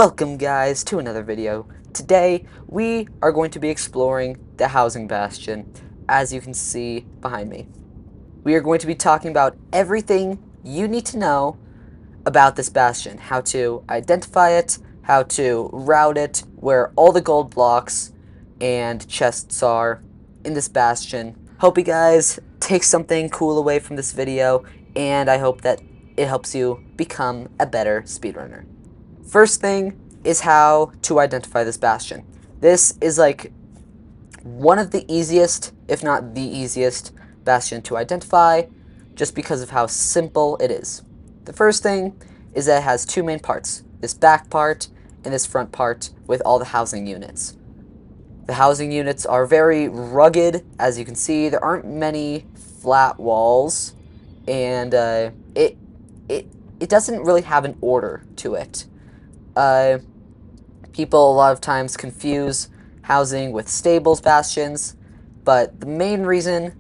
Welcome guys to another video. Today we are going to be exploring the Housing Bastion, as you can see behind me. We are going to be talking about everything you need to know about this bastion, how to identify it, how to route it, where all the gold blocks and chests are in this bastion. Hope you guys take something cool away from this video, and I hope that it helps you become a better speedrunner. First thing is how to identify this bastion. This is like one of the easiest, if not the easiest, bastion to identify, just because of how simple it is. The first thing is that it has two main parts, this back part and this front part with all the housing units. The housing units are very rugged, as you can see. There aren't many flat walls, and it doesn't really have an order to it. People a lot of times confuse housing with stables bastions, but the main reason,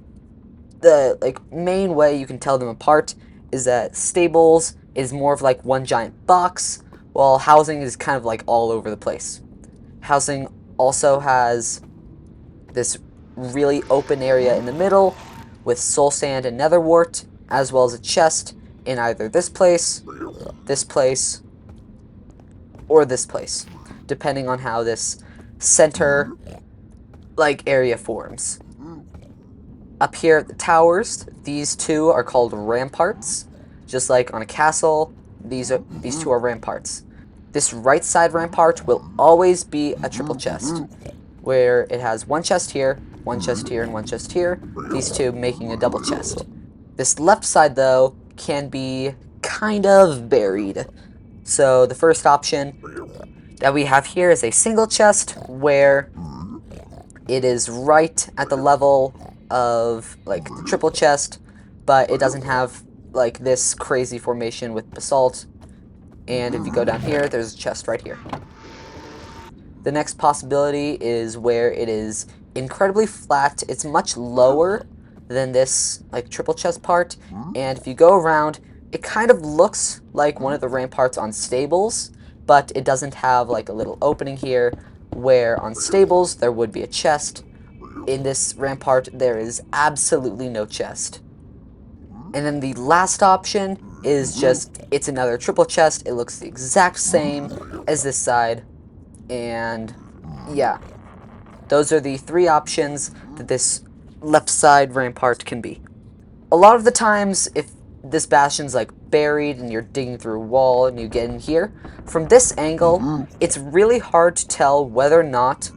the main way you can tell them apart is that stables is more of like one giant box, while housing is kind of like all over the place. Housing also has this really open area in the middle with soul sand and nether wart, as well as a chest in either this place, or this place, depending on how this center area forms. Up here at the towers, these two are called ramparts. Just like on a castle, these two are ramparts. This right side rampart will always be a triple chest, where it has one chest here, and one chest here, these two making a double chest. This left side, though, can be kind of buried. So the first option that we have here is a single chest, where it is right at the level of the triple chest, but it doesn't have this crazy formation with basalt. And if you go down here, there's a chest right here. The next possibility is where it is incredibly flat. It's much lower than this triple chest part, and if you go around, it kind of looks like one of the ramparts on stables, but it doesn't have a little opening here, where on stables there would be a chest. In this rampart, there is absolutely no chest. And then the last option is just, it's another triple chest. It looks the exact same as this side, and yeah, those are the three options that this left side rampart can be. A lot of the times, if this bastion's buried and you're digging through a wall and you get in here, from this angle, it's really hard to tell whether or not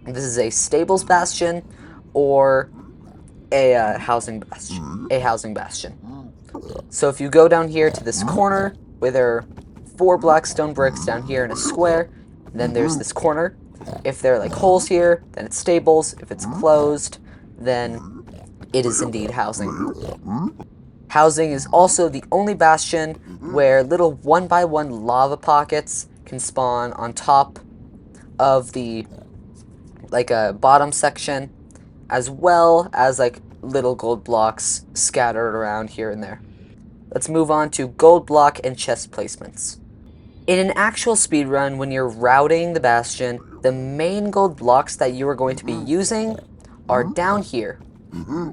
this is a stables bastion or a housing bastion. So if you go down here to this corner, where there are 4 black stone bricks down here in a square, and then there's this corner. If there are holes here, then it's stables. If it's closed, then it is indeed housing. Housing is also the only bastion where little 1x1 lava pockets can spawn on top of the bottom section, as well as little gold blocks scattered around here and there. Let's move on to gold block and chest placements. In an actual speedrun, when you're routing the bastion, the main gold blocks that you are going to be using are down here,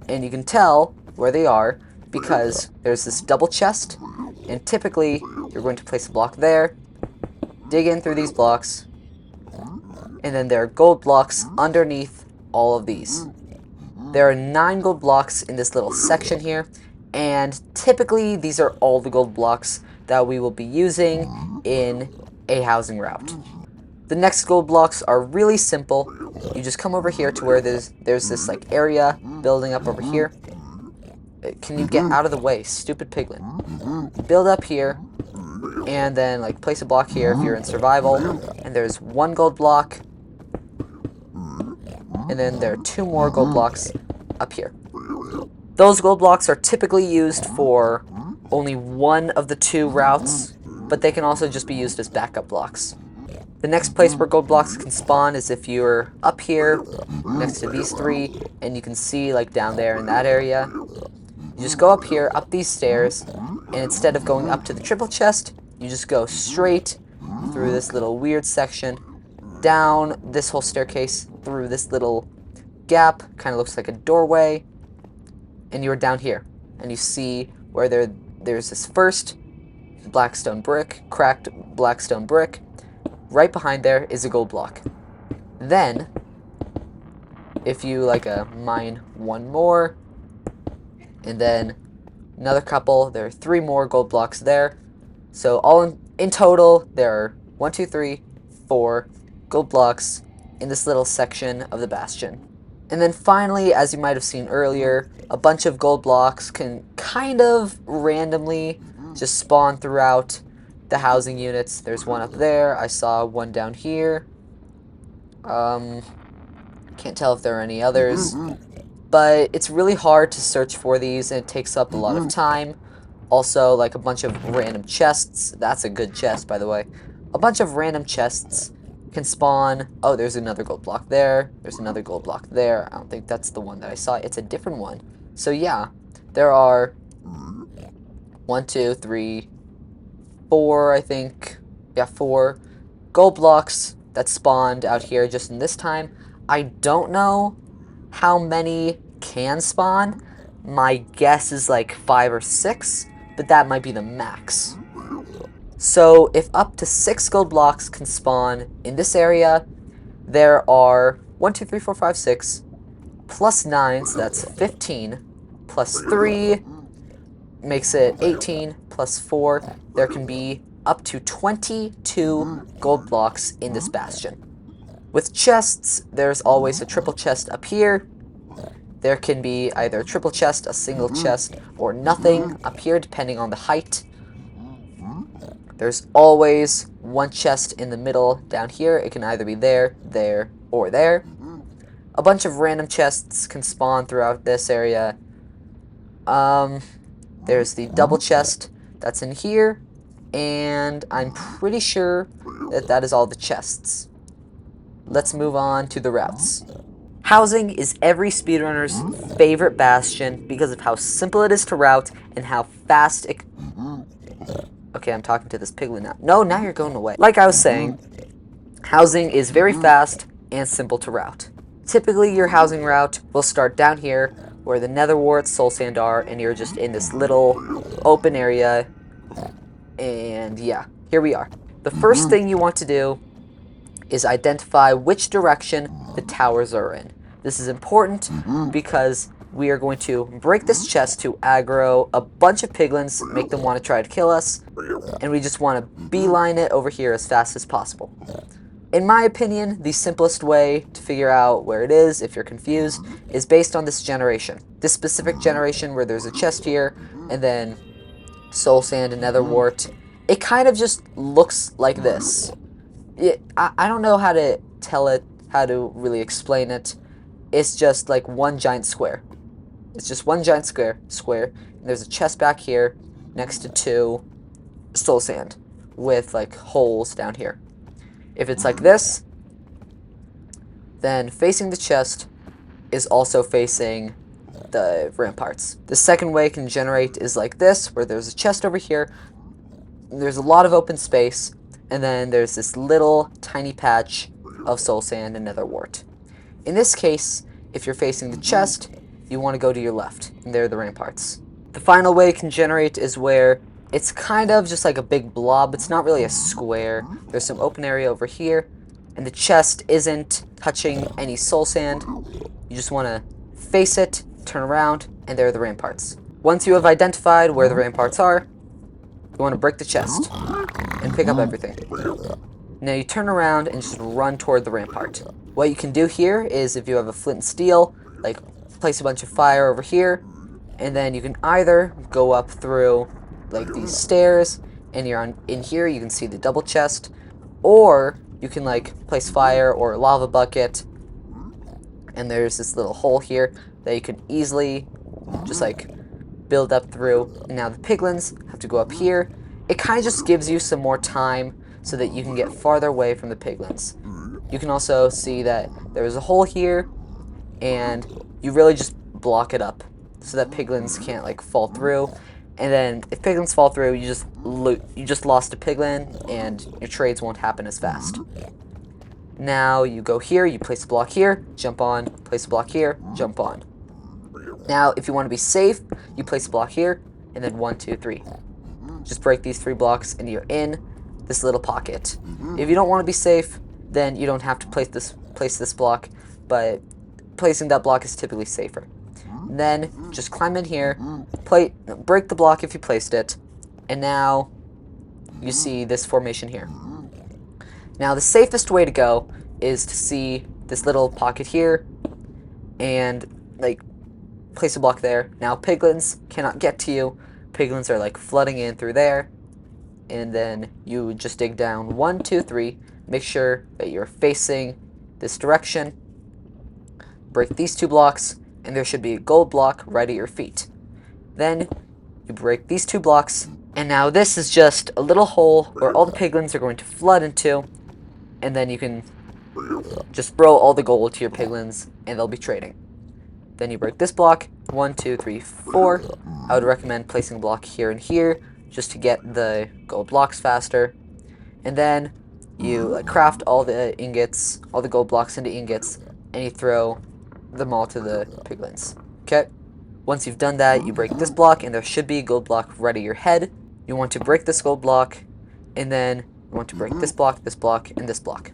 and you can tell where they are because there's this double chest, and typically you're going to place a block there, dig in through these blocks, and then there are gold blocks underneath all of these. There are 9 gold blocks in this little section here, and typically these are all the gold blocks that we will be using in a housing route. The next gold blocks are really simple. You just come over here to where there's this area building up over here. Can you get out of the way, stupid piglin? Build up here, and then place a block here if you're in survival, and there's 1 gold block, and then there are 2 more gold blocks up here. Those gold blocks are typically used for only one of the 2 routes, but they can also just be used as backup blocks. The next place where gold blocks can spawn is if you're up here next to these 3, and you can see down there in that area. You just go up here, up these stairs, and instead of going up to the triple chest, you just go straight through this little weird section, down this whole staircase, through this little gap, kind of looks like a doorway, and you're down here. And you see where there's this first black stone brick, cracked black stone brick. Right behind there is a gold block. Then, if you mine one more, and then another couple, there are 3 more gold blocks there. So all in total, there are 1, 2, 3, 4 gold blocks in this little section of the bastion. And then finally, as you might have seen earlier, a bunch of gold blocks can kind of randomly just spawn throughout the housing units. There's one up there. I saw one down here. Can't tell if there are any others. But it's really hard to search for these, and it takes up a lot of time. Also, like a bunch of random chests. That's a good chest, by the way. A bunch of random chests can spawn. Oh, there's another gold block there. There's another gold block there. I don't think that's the one that I saw. It's a different one. So yeah, there are 1, 2, 3, 4, I think. Yeah, 4 gold blocks that spawned out here just in this time. I don't know how many can spawn. My guess is like 5 or 6, but that might be the max. So if up to 6 gold blocks can spawn in this area, there are 1, 2, 3, 4, 5, 6 plus 9, so that's 15, plus 3 makes it 18, plus 4, there can be up to 22 gold blocks in this bastion. With chests, there's always a triple chest up here. There can be either a triple chest, a single chest, or nothing up here, depending on the height. There's always one chest in the middle down here. It can either be there, there, or there. A bunch of random chests can spawn throughout this area. There's the double chest that's in here, and I'm pretty sure that that is all the chests. Let's move on to the routes. Housing is every speedrunner's favorite bastion because of how simple it is to route and how fast it... Okay, I'm talking to this piglin now. No, now you're going away. Like I was saying, housing is very fast and simple to route. Typically, your housing route will start down here where the nether warts, soul sand are, and you're just in this little open area. And yeah, here we are. The first thing you want to do is identify which direction the towers are in. This is important because we are going to break this chest to aggro a bunch of piglins, make them want to try to kill us, and we just want to beeline it over here as fast as possible. In my opinion, the simplest way to figure out where it is, if you're confused, is based on this generation. This specific generation where there's a chest here, and then soul sand and nether wart. It kind of just looks like this. I don't know how to tell it, how to really explain it. It's just like one giant square. It's just one giant square. And there's a chest back here next to 2 soul sand with like holes down here. If it's like this, then facing the chest is also facing the ramparts. The second way it can generate is like this, where there's a chest over here. There's a lot of open space. And then there's this little tiny patch of soul sand and nether wart. In this case, if you're facing the chest, you want to go to your left, and there are the ramparts. The final way it can generate is where it's kind of just like a big blob. It's not really a square. There's some open area over here, and the chest isn't touching any soul sand. You just want to face it, turn around, and there are the ramparts. Once you have identified where the ramparts are, you want to break the chest and pick up everything. Now you turn around and just run toward the rampart. What you can do here is, if you have a flint and steel, like place a bunch of fire over here, and then you can either go up through like these stairs, and you're in here, you can see the double chest, or you can like place fire or a lava bucket, and there's this little hole here that you can easily just like build up through. And now the piglins have to go up here. It kind of just gives you some more time so that you can get farther away from the piglins. You can also see that there's a hole here, and you really just block it up so that piglins can't like fall through. And then if piglins fall through, you just lost a piglin, and your trades won't happen as fast. Now you go here, you place a block here, jump on, place a block here, jump on. Now, if you want to be safe, you place a block here, and then 1, 2, 3. Just break these 3 blocks, and you're in this little pocket. If you don't want to be safe, then you don't have to place this block, but placing that block is typically safer. And then just climb in here, break the block if you placed it, and now you see this formation here. Now the safest way to go is to see this little pocket here, and like place a block there. Now piglins cannot get to you. Piglins are like flooding in through there, and then you just dig down 1, 2, 3. Make sure that you're facing this direction. Break these 2 blocks, and there should be a gold block right at your feet. Then you break these 2 blocks, and now this is just a little hole where all the piglins are going to flood into, and then you can just throw all the gold to your piglins, and they'll be trading. Then you break this block, 1, 2, 3, 4. I would recommend placing a block here and here, just to get the gold blocks faster. And then you craft all the ingots, all the gold blocks into ingots, and you throw them all to the piglins. Okay? Once you've done that, you break this block, and there should be a gold block right at your head. You want to break this gold block, and then you want to break this block, and this block.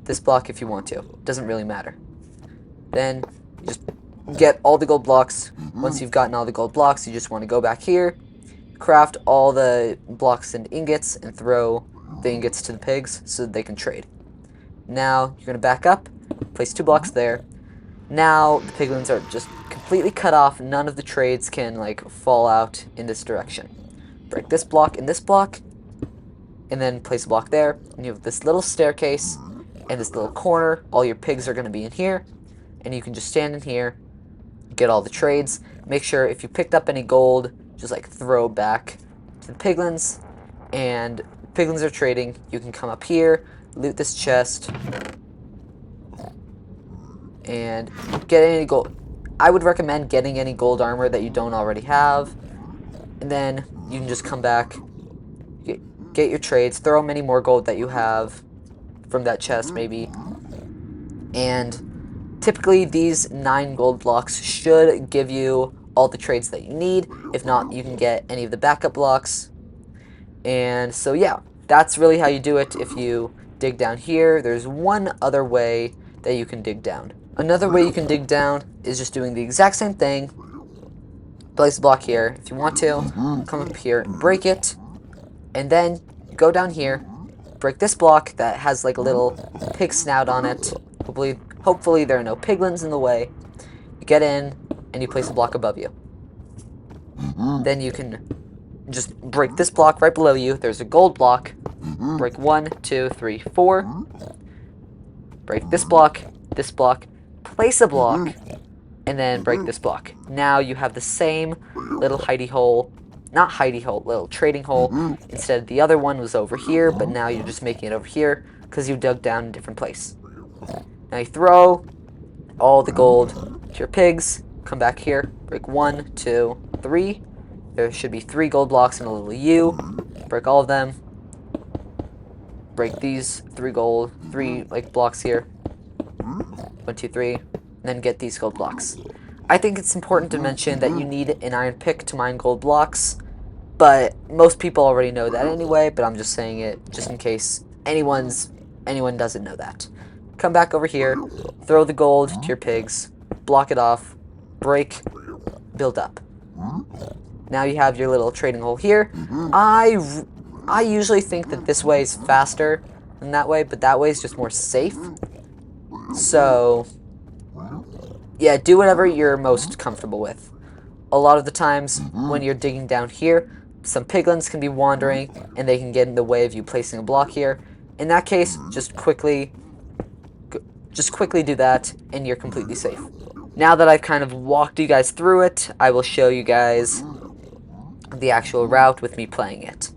This block if you want to. It doesn't really matter. Then you just get all the gold blocks. Once you've gotten all the gold blocks, you just want to go back here, craft all the blocks into ingots, and throw the ingots to the pigs so that they can trade. Now you're going to back up, place 2 blocks there. Now the piglins are just completely cut off. None of the trades can like fall out in this direction. Break this block and this block, and then place a block there, and you have this little staircase and this little corner. All your pigs are going to be in here, and you can just stand in here, get all the trades. Make sure if you picked up any gold, just like throw back to the piglins, and piglins are trading. You can come up here, loot this chest, and get any gold. I would recommend getting any gold armor that you don't already have, and then you can just come back, get your trades, throw many more gold that you have from that chest maybe, and typically these 9 gold blocks should give you all the trades that you need. If not, you can get any of the backup blocks. And so yeah, that's really how you do it. If you dig down here, there's one other way that you can dig down. Another way you can dig down is just doing the exact same thing. Place a block here if you want to, come up here and break it, and then go down here, break this block that has like a little pig snout on it. Hopefully there are no piglins in the way. You get in, and you place a block above you. Then you can just break this block right below you. There's a gold block. Break 1, 2, 3, 4. Break this block, place a block, and then break this block. Now you have the same little hidey hole. Not hidey hole, little trading hole. Instead, the other one was over here, but now you're just making it over here because you dug down in a different place. Now you throw all the gold to your pigs. Come back here. Break 1, 2, 3. There should be 3 gold blocks and a little U. Break all of them. Break these 3 blocks here. 1, 2, 3. And then get these gold blocks. I think it's important to mention that you need an iron pick to mine gold blocks, but most people already know that anyway, but I'm just saying it just in case anyone doesn't know that. Come back over here, throw the gold to your pigs, block it off, break, build up. Now you have your little trading hole here. I usually think that this way is faster than that way, but that way is just more safe. So yeah, do whatever you're most comfortable with. A lot of the times when you're digging down here, some piglins can be wandering and they can get in the way of you placing a block here. In that case, just quickly do that and you're completely safe. Now that I've kind of walked you guys through it, I will show you guys the actual route with me playing it.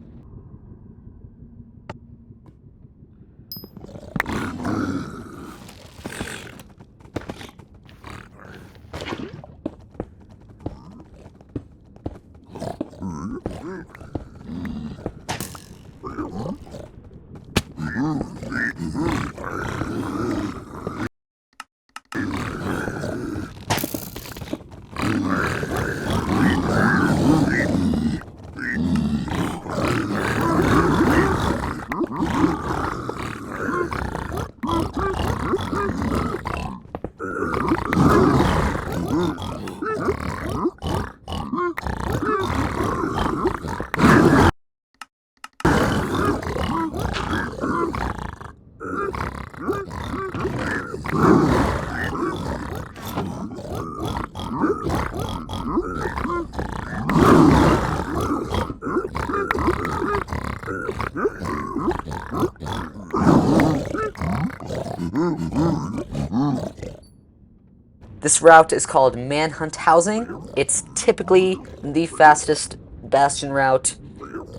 This route is called Manhunt Housing. It's typically the fastest bastion route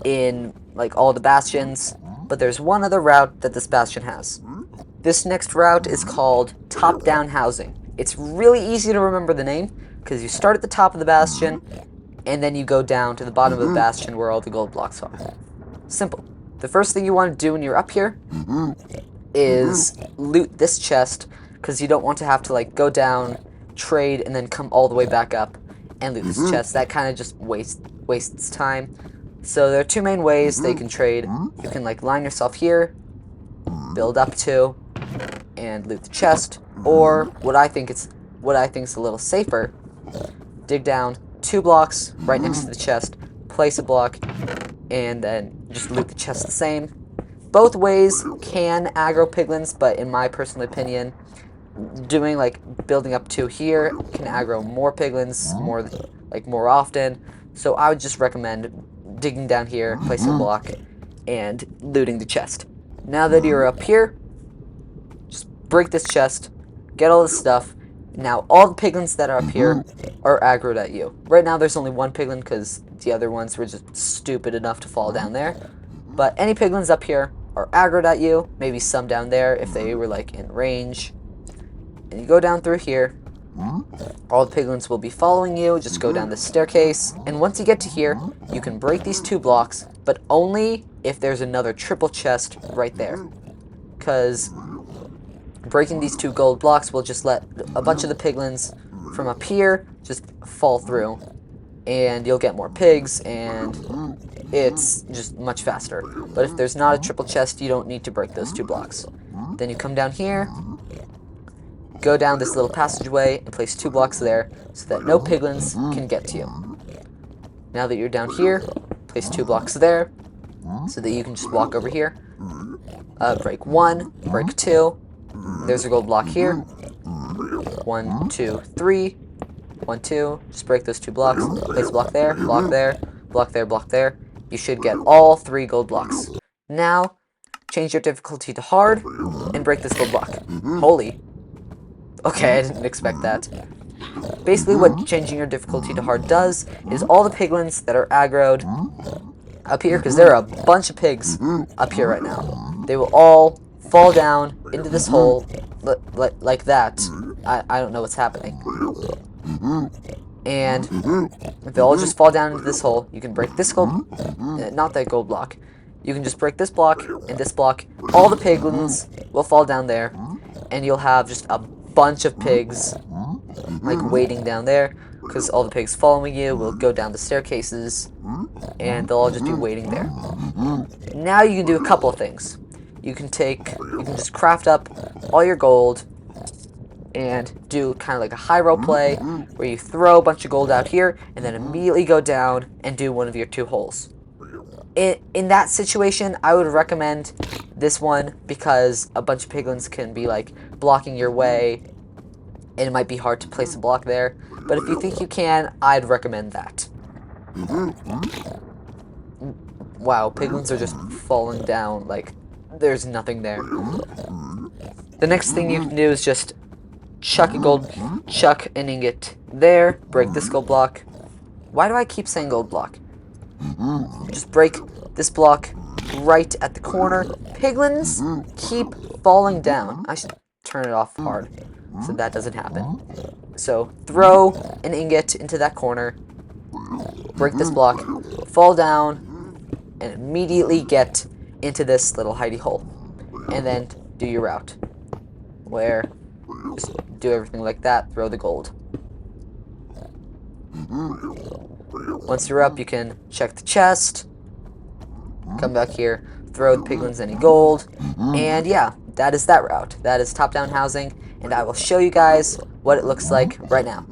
in like all the bastions, but there's one other route that this bastion has. This next route is called Top-Down Housing. It's really easy to remember the name because you start at the top of the bastion and then you go down to the bottom of the bastion where all the gold blocks are. Simple. The first thing you want to do when you're up here is loot this chest because you don't want to have to like go down, trade, and then come all the way back up and loot this chest. That kind of just wastes time. So there are two main ways that you can trade. You can like line yourself here, build up to, and loot the chest, or what I think is a little safer, dig down 2 blocks right next to the chest, place a block, and then just loot the chest the same. Both ways can aggro piglins, but in my personal opinion, doing like building up to here can aggro more piglins more often. So I would just recommend digging down here, placing a block, and looting the chest. Now that you're up here, just break this chest, get all this stuff. Now all the piglins that are up here are aggroed at you. Right now there's only one piglin because the other ones were just stupid enough to fall down there. But any piglins up here are aggroed at you, maybe some down there if they were like in range. And you go down through here, all the piglins will be following you. Just go down the staircase, and once you get to here, you can break these 2 blocks, but only if there's another triple chest right there. Because breaking these 2 gold blocks will just let a bunch of the piglins from up here just fall through, and you'll get more pigs, and it's just much faster. But if there's not a triple chest, you don't need to break those 2 blocks. Then you come down here, go down this little passageway, and place 2 blocks there so that no piglins can get to you. Now that you're down here, place 2 blocks there so that you can just walk over here. Break 1, break 2. There's a gold block here. 1, 2, 3. 1, 2. Just break those 2 blocks. Place a block there, block there, block there, block there. You should get all 3 gold blocks. Now, change your difficulty to hard and break this gold block. Holy. Okay, I didn't expect that. Basically, what changing your difficulty to hard does is all the piglins that are aggroed up here, because there are a bunch of pigs up here right now, they will all fall down into this hole like that. I don't know what's happening. And they'll all just fall down into this hole. You can break this gold, not that gold block. You can just break this block and this block. All the piglins will fall down there, and you'll have just a bunch of pigs like waiting down there, because all the pigs following you will go down the staircases, and they'll all just be waiting there. Now you can do a couple of things. You can just craft up all your gold and do kind of like a high roll play where you throw a bunch of gold out here and then immediately go down and do one of your 2 holes. In that situation, I would recommend this one because a bunch of piglins can be like blocking your way, and it might be hard to place a block there. But if you think you can, I'd recommend that. Wow, piglins are just falling down like there's nothing there. The next thing you can do is just chuck an ingot there, break this gold block. Why do I keep saying gold block? Just break this block right at the corner. Piglins keep falling down. I should turn it off hard so that doesn't happen. So throw an ingot into that corner, break this block, fall down, and immediately get into this little hidey hole. And then do your route, where just do everything like that, throw the gold. Once you're up, you can check the chest, come back here, throw the piglins any gold, and yeah, that is that route. That is top-down housing, and I will show you guys what it looks like right now.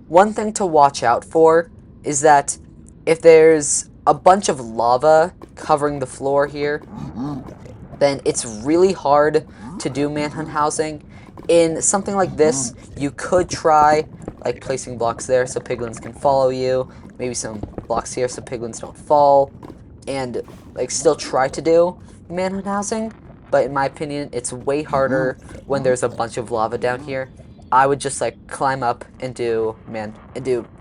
One thing to watch out for is that if there's a bunch of lava covering the floor here, then it's really hard to do manhunt housing. In something like this, you could try like placing blocks there so piglins can follow you, maybe some blocks here so piglins don't fall, and like still try to do manhunt housing, but in my opinion, it's way harder when there's a bunch of lava down here. I would just like climb up and do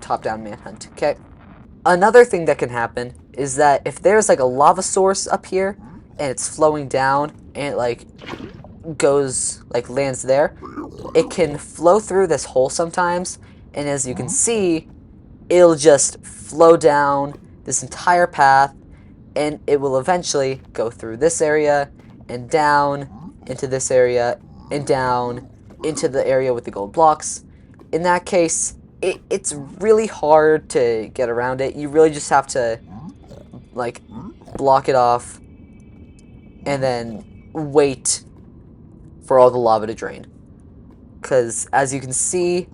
top-down manhunt, okay? Another thing that can happen is that if there's like a lava source up here and it's flowing down and it like lands there, it can flow through this hole sometimes, and as you can see, it'll just flow down this entire path, and it will eventually go through this area and down into this area and down into the area with the gold blocks. In that case, it's really hard to get around it. You really just have to like block it off and then wait for all the lava to drain. Because as you can see,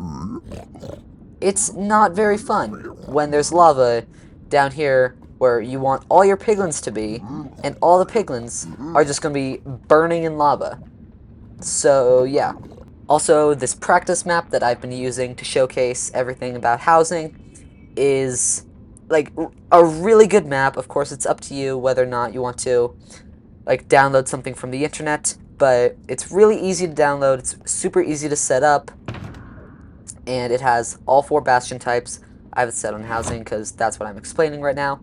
it's not very fun when there's lava down here where you want all your piglins to be, and all the piglins are just going to be burning in lava. So yeah. Also, this practice map that I've been using to showcase everything about housing is like a really good map. Of course, it's up to you whether or not you want to like download something from the internet, but it's really easy to download. It's super easy to set up, and it has all 4 bastion types. I have it set on housing because that's what I'm explaining right now,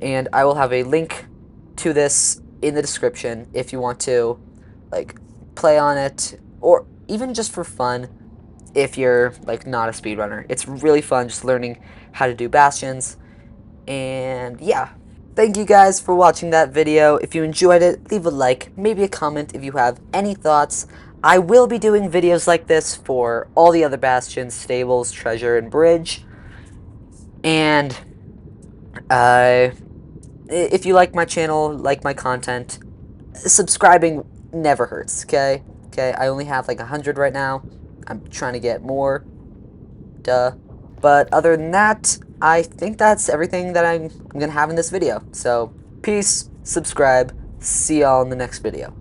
and I will have a link to this in the description if you want to like play on it, or even just for fun if you're like not a speedrunner. It's really fun just learning how to do bastions. And yeah, thank you guys for watching that video. If you enjoyed it, leave a like, maybe a comment if you have any thoughts. I will be doing videos like this for all the other bastions, stables, treasure, and bridge. And if you like my channel, like my content, subscribing never hurts, okay? Okay, I only have like 100 right now. I'm trying to get more. Duh. But other than that, I think that's everything that I'm going to have in this video. So, peace, subscribe, see y'all in the next video.